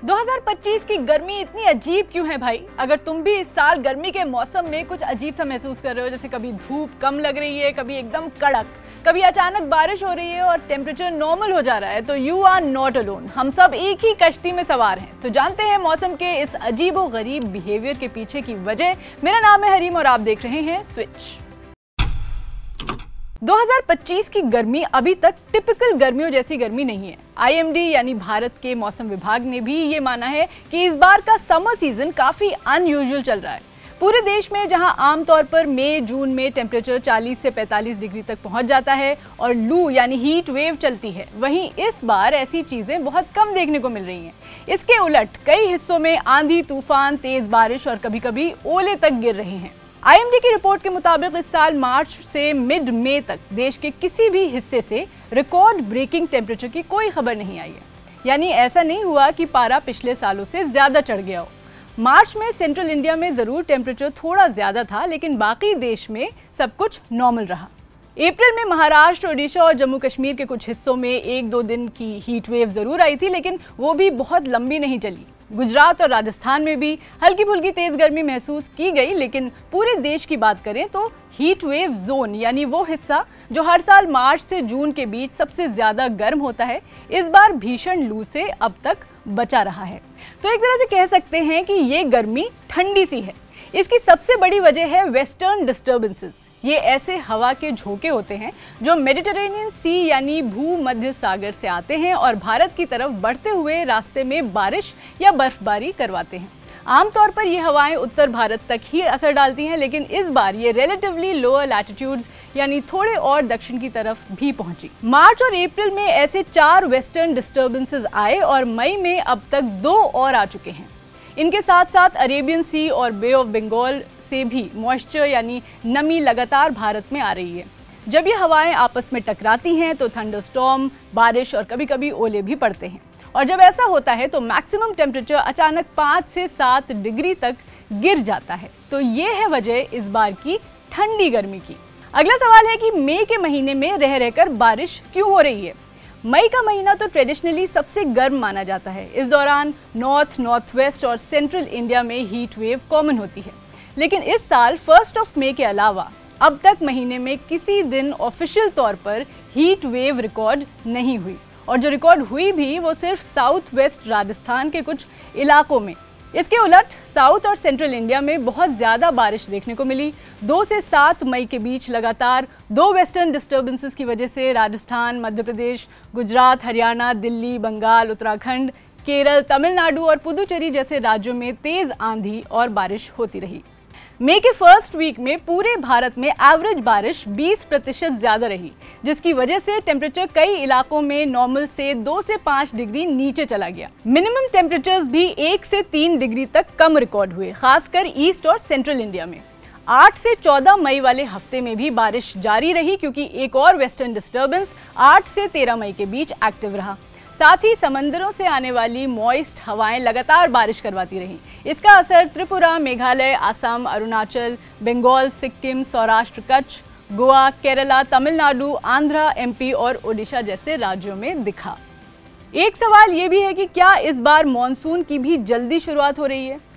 2025 की गर्मी इतनी अजीब क्यों है भाई? अगर तुम भी इस साल गर्मी के मौसम में कुछ अजीब सा महसूस कर रहे हो, जैसे कभी धूप कम लग रही है, कभी एकदम कड़क, कभी अचानक बारिश हो रही है और टेम्परेचर नॉर्मल हो जा रहा है, तो यू आर नॉट अलोन। हम सब एक ही कश्ती में सवार हैं। तो जानते हैं मौसम के इस अजीबो गरीब बिहेवियर के पीछे की वजह। मेरा नाम है हरीम और आप देख रहे हैं स्विच। 2025 की गर्मी अभी तक टिपिकल गर्मियों जैसी गर्मी नहीं है। IMD यानी भारत के मौसम विभाग ने भी ये माना है कि इस बार का समर सीजन काफी अनयूजुअल चल रहा है। पूरे देश में जहां आमतौर पर मई जून में टेम्परेचर 40 से 45 डिग्री तक पहुंच जाता है और लू यानी हीट वेव चलती है, वहीं इस बार ऐसी चीजें बहुत कम देखने को मिल रही हैं। इसके उलट कई हिस्सों में आंधी, तूफान, तेज बारिश और कभी-कभी ओले तक गिर रहे हैं। IMD की रिपोर्ट के मुताबिक इस साल मार्च से मिड मई तक देश के किसी भी हिस्से से रिकॉर्ड ब्रेकिंग टेम्परेचर की कोई खबर नहीं आई है। यानी ऐसा नहीं हुआ कि पारा पिछले सालों से ज्यादा चढ़ गया हो। मार्च में सेंट्रल इंडिया में जरूर टेम्परेचर थोड़ा ज्यादा था, लेकिन बाकी देश में सब कुछ नॉर्मल रहा। अप्रैल में महाराष्ट्र, ओडिशा और जम्मू कश्मीर के कुछ हिस्सों में 1-2 दिन की हीट वेव जरूर आई थी, लेकिन वो भी बहुत लंबी नहीं चली। गुजरात और राजस्थान में भी हल्की फुल्की तेज गर्मी महसूस की गई, लेकिन पूरे देश की बात करें तो हीट वेव जोन यानी वो हिस्सा जो हर साल मार्च से जून के बीच सबसे ज्यादा गर्म होता है, इस बार भीषण लू से अब तक बचा रहा है। तो एक तरह से कह सकते हैं कि ये गर्मी ठंडी सी है। इसकी सबसे बड़ी वजह है वेस्टर्न डिस्टर्बेंसेस। ये ऐसे हवा के झोंके होते हैं जो मेडिटेरेनियन सी यानी भूमध्य सागर से आते हैं और भारत की तरफ बढ़ते हुए रास्ते में बारिश या बर्फबारी करवाते हैं। आमतौर पर ये हवाएं उत्तर भारत तक ही असर डालती हैं, लेकिन इस बार ये रिलेटिवली लोअर लैटिट्यूड्स यानी थोड़े और दक्षिण की तरफ भी पहुंची। मार्च और अप्रैल में ऐसे 4 वेस्टर्न डिस्टर्बेंसेस आए और मई में अब तक 2 और आ चुके हैं। इनके साथ साथ अरेबियन सी और बे ऑफ बंगाल से भी मॉइस्चर यानी नमी लगातार भारत में आ रही है। जब ये हवाएं आपस में टकराती हैं तो थंडरस्टॉर्म, बारिश और कभी-कभी ओले भी पड़ते हैं। और जब ऐसा होता है तो मैक्सिमम टेम्परेचर अचानक 5 से 7 डिग्री तक गिर जाता है। तो ये है वजह इस बार की ठंडी गर्मी की। अगला सवाल है कि मई के महीने में रह रहकर बारिश क्यों हो रही है? मई का महीना तो ट्रेडिशनली सबसे गर्म माना जाता है। इस दौरान नॉर्थ, नॉर्थ वेस्ट और सेंट्रल इंडिया में हीट वेव कॉमन होती है। लेकिन इस साल 1 मई के अलावा अब तक महीने में किसी दिन ऑफिशियल तौर पर हीट वेव रिकॉर्ड नहीं हुई, और जो रिकॉर्ड हुई भी वो सिर्फ साउथ वेस्ट राजस्थान के कुछ इलाकों में। इसके उलट साउथ और सेंट्रल इंडिया में बहुत ज़्यादा बारिश देखने को मिली। 2 से 7 मई के बीच लगातार 2 वेस्टर्न डिस्टर्बेंसेस की वजह से राजस्थान, मध्य प्रदेश, गुजरात, हरियाणा, दिल्ली, बंगाल, उत्तराखंड, केरल, तमिलनाडु और पुदुचेरी जैसे राज्यों में तेज आंधी और बारिश होती रही। मई के फर्स्ट वीक में पूरे भारत में एवरेज बारिश 20% ज्यादा रही, जिसकी वजह से टेम्परेचर कई इलाकों में नॉर्मल से 2 से 5 डिग्री नीचे चला गया। मिनिमम टेम्परेचर्स भी 1 से 3 डिग्री तक कम रिकॉर्ड हुए, खासकर ईस्ट और सेंट्रल इंडिया में। 8 से 14 मई वाले हफ्ते में भी बारिश जारी रही, क्योंकि एक और वेस्टर्न डिस्टर्बेंस 8 से 13 मई के बीच एक्टिव रहा। साथ ही समंदरों से आने वाली मॉइस्ट हवाएं लगातार बारिश करवाती रहीं। इसका असर त्रिपुरा, मेघालय, असम, अरुणाचल, बंगाल, सिक्किम, सौराष्ट्र, कच्छ, गोवा, केरला, तमिलनाडु, आंध्र, MP और ओडिशा जैसे राज्यों में दिखा। एक सवाल ये भी है कि क्या इस बार मानसून की भी जल्दी शुरुआत हो रही है?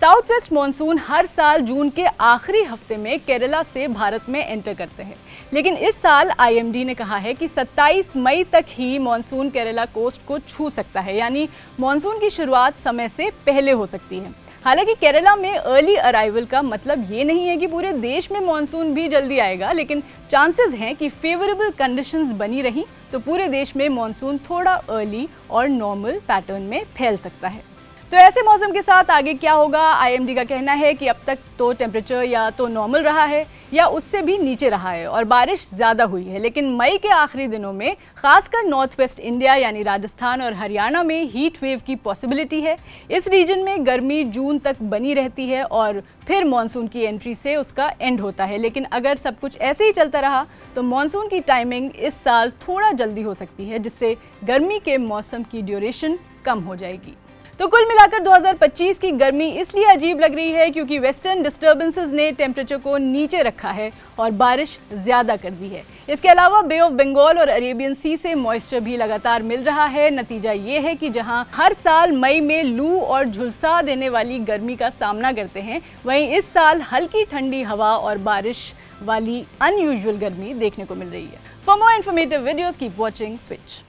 साउथ वेस्ट मानसून हर साल जून के आखिरी हफ्ते में केरला से भारत में एंटर करते हैं, लेकिन इस साल IMD ने कहा है कि 27 मई तक ही मानसून केरला कोस्ट को छू सकता है, यानी मानसून की शुरुआत समय से पहले हो सकती है। हालांकि केरला में अर्ली अराइवल का मतलब ये नहीं है कि पूरे देश में मानसून भी जल्दी आएगा, लेकिन चांसेस हैं कि फेवरेबल कंडीशंस बनी रही तो पूरे देश में मानसून थोड़ा अर्ली और नॉर्मल पैटर्न में फैल सकता है। तो ऐसे मौसम के साथ आगे क्या होगा? IMD का कहना है कि अब तक तो टेम्परेचर या तो नॉर्मल रहा है या उससे भी नीचे रहा है और बारिश ज़्यादा हुई है, लेकिन मई के आखिरी दिनों में खासकर नॉर्थ वेस्ट इंडिया यानी राजस्थान और हरियाणा में हीट वेव की पॉसिबिलिटी है। इस रीजन में गर्मी जून तक बनी रहती है और फिर मानसून की एंट्री से उसका एंड होता है। लेकिन अगर सब कुछ ऐसे ही चलता रहा तो मानसून की टाइमिंग इस साल थोड़ा जल्दी हो सकती है, जिससे गर्मी के मौसम की ड्यूरेशन कम हो जाएगी। तो कुल मिलाकर 2025 की गर्मी इसलिए अजीब लग रही है क्योंकि वेस्टर्न डिस्टर्बेंसेस ने टेम्परेचर को नीचे रखा है और बारिश ज्यादा कर दी है। इसके अलावा बे ऑफ बंगाल और अरेबियन सी से मॉइस्चर भी लगातार मिल रहा है। नतीजा ये है कि जहां हर साल मई में लू और झुलसा देने वाली गर्मी का सामना करते हैं, वहीं इस साल हल्की ठंडी हवा और बारिश वाली अनयूजुअल गर्मी देखने को मिल रही है। For more informative videos keep watching switch.